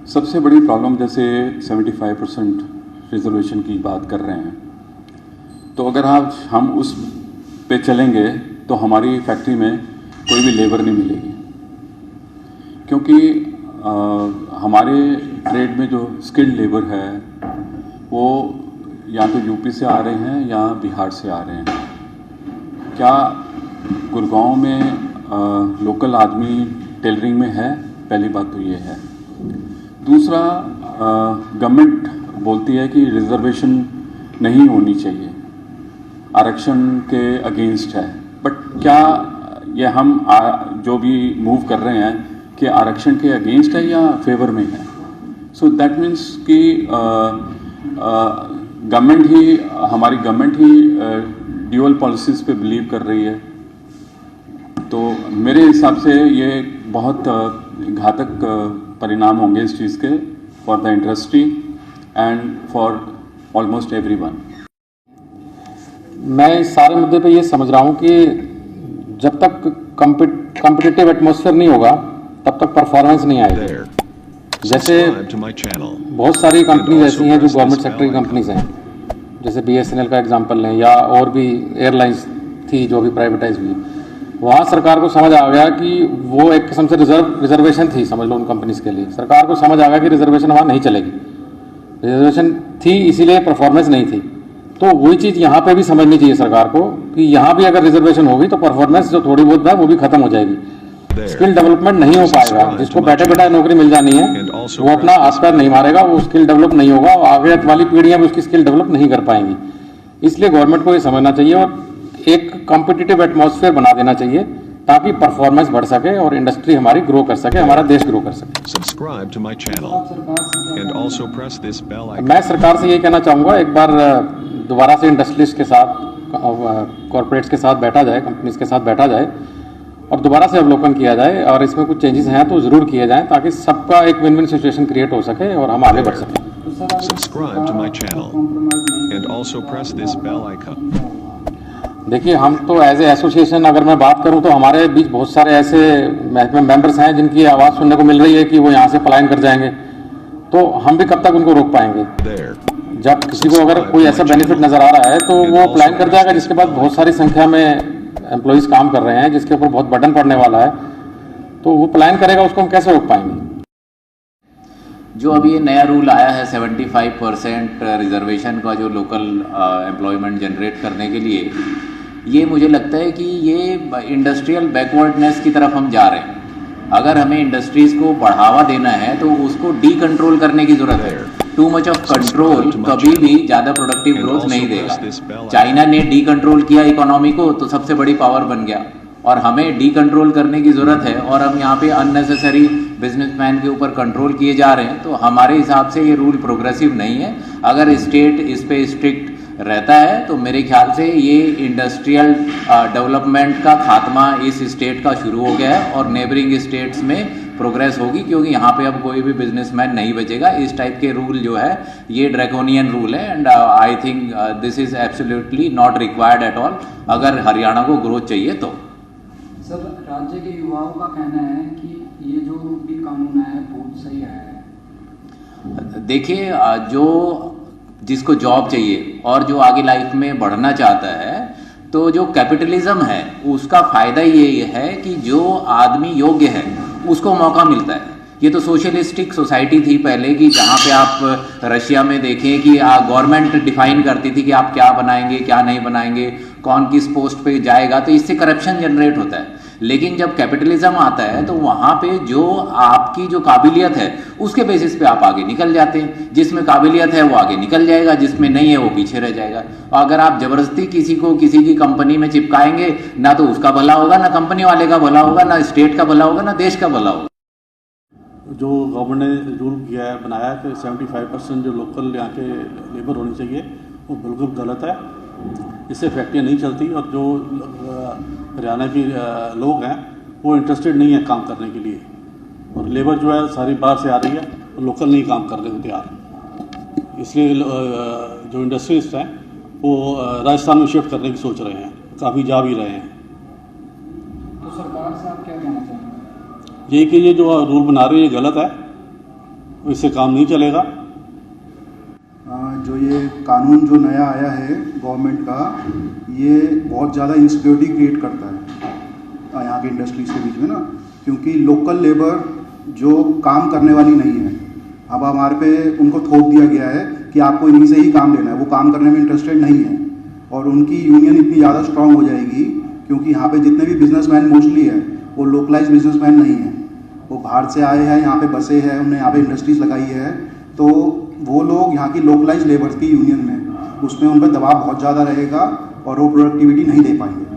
सबसे बड़ी प्रॉब्लम जैसे 75% रिजर्वेशन की बात कर रहे हैं, तो अगर हम उस पे चलेंगे तो हमारी फैक्ट्री में कोई भी लेबर नहीं मिलेगी, क्योंकि हमारे ट्रेड में जो स्किल्ड लेबर है वो या तो यूपी से आ रहे हैं या बिहार से आ रहे हैं। क्या गुड़गांव में लोकल आदमी टेलरिंग में है? पहली बात तो ये है। दूसरा, गवर्नमेंट बोलती है कि रिजर्वेशन नहीं होनी चाहिए, आरक्षण के अगेंस्ट है, बट क्या ये हम जो भी मूव कर रहे हैं कि आरक्षण के अगेंस्ट है या फेवर में है? सो दैट मीन्स कि हमारी गवर्नमेंट ही ड्यूअल पॉलिसीज पे बिलीव कर रही है। तो मेरे हिसाब से ये बहुत घातक परिणाम होंगे इस चीज़ के for the industry and for almost everyone. मैं इस सारे मुद्दे पे ये समझ रहा हूँ कि जब तक कॉम्पिटिटिव एटमॉस्फेयर नहीं होगा तब तक परफॉर्मेंस नहीं आएगी। जैसे बहुत सारी कंपनीज ऐसी हैं जो गवर्नमेंट सेक्टर की कंपनीज हैं, जैसे BSNL का एग्जांपल लें या और भी एयरलाइंस थी जो भी प्राइवेटाइज हुई। वहाँ सरकार को समझ आ गया कि वो एक किस्म से रिजर्वेशन थी, समझ लो उन कंपनीज के लिए। सरकार को समझ आ गया कि रिजर्वेशन वहाँ नहीं चलेगी, रिजर्वेशन थी इसीलिए परफॉर्मेंस नहीं थी। तो वही चीज़ यहाँ पे भी समझनी चाहिए सरकार को कि यहाँ भी अगर रिजर्वेशन होगी तो परफॉर्मेंस जो थोड़ी बहुत है वो भी खत्म हो जाएगी, स्किल डेवलपमेंट नहीं हो पाएगा। जिसको बैठे बैठा नौकरी मिल जानी है वो अपना हाथ पैर नहीं मारेगा, वो स्किल डेवलप नहीं होगा, आगे वाली पीढ़ियाँ भी उसकी स्किल डेवलप नहीं कर पाएंगी। इसलिए गवर्नमेंट को ये समझना चाहिए और एक कॉम्पिटिटिव एटमॉस्फेयर बना देना चाहिए ताकि परफॉर्मेंस बढ़ सके और इंडस्ट्री हमारी ग्रो कर सके, हमारा देश ग्रो कर सके। Subscribe to my channel and also press this bell icon. मैं सरकार से ये कहना चाहूँगा, एक बार दोबारा से इंडस्ट्रीज के साथ, कॉरपोरेट्स के साथ बैठा जाए, कंपनीज के साथ बैठा जाए और दोबारा से अवलोकन किया जाए और इसमें कुछ चेंजेस हैं तो ज़रूर किए जाएं ताकि सबका एक विन विन सिचुएशन क्रिएट हो सके और हम आगे बढ़ सकें। Subscribe to my channel and also press this bell icon. देखिए, हम तो एज ए एसोसिएशन अगर मैं बात करूं तो हमारे बीच बहुत सारे ऐसे मेंबर्स हैं जिनकी आवाज़ सुनने को मिल रही है कि वो यहाँ से पलायन कर जाएंगे, तो हम भी कब तक उनको रोक पाएंगे? जब किसी को अगर कोई ऐसा बेनिफिट नज़र आ रहा है तो वो पलायन कर जाएगा, जिसके बाद बहुत सारी संख्या में एम्प्लॉयज़ काम कर रहे हैं जिसके ऊपर बहुत बर्डन पड़ने वाला है, तो वो पलायन करेगा, उसको हम कैसे रोक पाएंगे? जो अभी ये नया रूल आया है 75% रिजर्वेशन का जो लोकल एम्प्लॉयमेंट जनरेट करने के लिए, ये मुझे लगता है कि ये इंडस्ट्रियल बैकवर्डनेस की तरफ हम जा रहे हैं। अगर हमें इंडस्ट्रीज़ को बढ़ावा देना है तो उसको डी कंट्रोल करने की ज़रूरत है। टू मच ऑफ कंट्रोल कभी भी ज़्यादा प्रोडक्टिव ग्रोथ नहीं देगा। चाइना ने डी कंट्रोल किया इकोनॉमी को तो सबसे बड़ी पावर बन गया, और हमें डी कंट्रोल करने की ज़रूरत है। और हम यहाँ पे अननेसेसरी बिजनेसमैन के ऊपर कंट्रोल किए जा रहे हैं, तो हमारे हिसाब से ये रूल प्रोग्रेसिव नहीं है। अगर स्टेट इस पे स्ट्रिक्ट रहता है तो मेरे ख्याल से ये इंडस्ट्रियल डेवलपमेंट का खात्मा इस स्टेट का शुरू हो गया है और नेबरिंग स्टेट्स में प्रोग्रेस होगी, क्योंकि यहाँ पे अब कोई भी बिजनेसमैन नहीं बचेगा। इस टाइप के रूल जो है ये ड्रैकोनियन रूल है and I think this is absolutely not required at all अगर हरियाणा को ग्रोथ चाहिए तो। सर, राज्य के युवाओं का कहना है कि ये जो भी कानून है बहुत सही है। देखिए, जो जिसको जॉब चाहिए और जो आगे लाइफ में बढ़ना चाहता है, तो जो कैपिटलिज्म है उसका फ़ायदा ये है कि जो आदमी योग्य है उसको मौका मिलता है। ये तो सोशलिस्टिक सोसाइटी थी पहले की, जहाँ पे आप रशिया में देखें कि गवर्नमेंट डिफाइन करती थी कि आप क्या बनाएंगे क्या नहीं बनाएंगे, कौन किस पोस्ट पे जाएगा, तो इससे करप्शन जनरेट होता है। लेकिन जब कैपिटलिज्म आता है तो वहाँ पे जो आपकी जो काबिलियत है उसके बेसिस पे आप आगे निकल जाते हैं। जिसमें काबिलियत है वो आगे निकल जाएगा, जिसमें नहीं है वो पीछे रह जाएगा। और अगर आप ज़बरदस्ती किसी को किसी की कंपनी में चिपकाएंगे, ना तो उसका भला होगा, ना कंपनी वाले का भला होगा, ना स्टेट का भला होगा, ना देश का भला होगा। जो गवर्नमेंट ने रूल किया है, बनाया है कि 75% जो लोकल यहाँ के लेबर होनी चाहिए, वो बिल्कुल गलत है। इससे फैक्ट्रियाँ नहीं चलती और जो हरियाणा के लोग हैं वो इंटरेस्टेड नहीं है काम करने के लिए, और लेबर जो है सारी बाहर से आ रही है और लोकल नहीं काम कर रहे होते यार। इसलिए जो इंडस्ट्रीज हैं वो राजस्थान में शिफ्ट करने की सोच रहे हैं, काफ़ी जा भी रहे हैं। तो सरकार से आप क्या कहना चाहेंगे? यही कि ये जो रूल बना रहे हैं ये गलत है इससे काम नहीं चलेगा। जो ये कानून जो नया आया है गवर्नमेंट का, ये बहुत ज़्यादा इंसिक्योरिटी क्रिएट करता है यहाँ के इंडस्ट्रीज के बीच में ना, क्योंकि लोकल लेबर जो काम करने वाली नहीं है, अब हमारे पे उनको थोप दिया गया है कि आपको इन्हीं से ही काम लेना है, वो काम करने में इंटरेस्टेड नहीं है। और उनकी यूनियन इतनी ज़्यादा स्ट्रांग हो जाएगी क्योंकि यहाँ पे जितने भी बिजनेसमैन मोस्टली है वो लोकलाइज बिजनेसमैन नहीं है, वो बाहर से आए हैं, यहाँ पे बसे हैं, उन्होंने यहाँ पे इंडस्ट्रीज लगाई है, तो वो लोग यहाँ की लोकलाइज लेबर्स की यूनियन में उसमें उन पर दबाव बहुत ज़्यादा रहेगा और वो प्रोडक्टिविटी नहीं दे पाएंगे।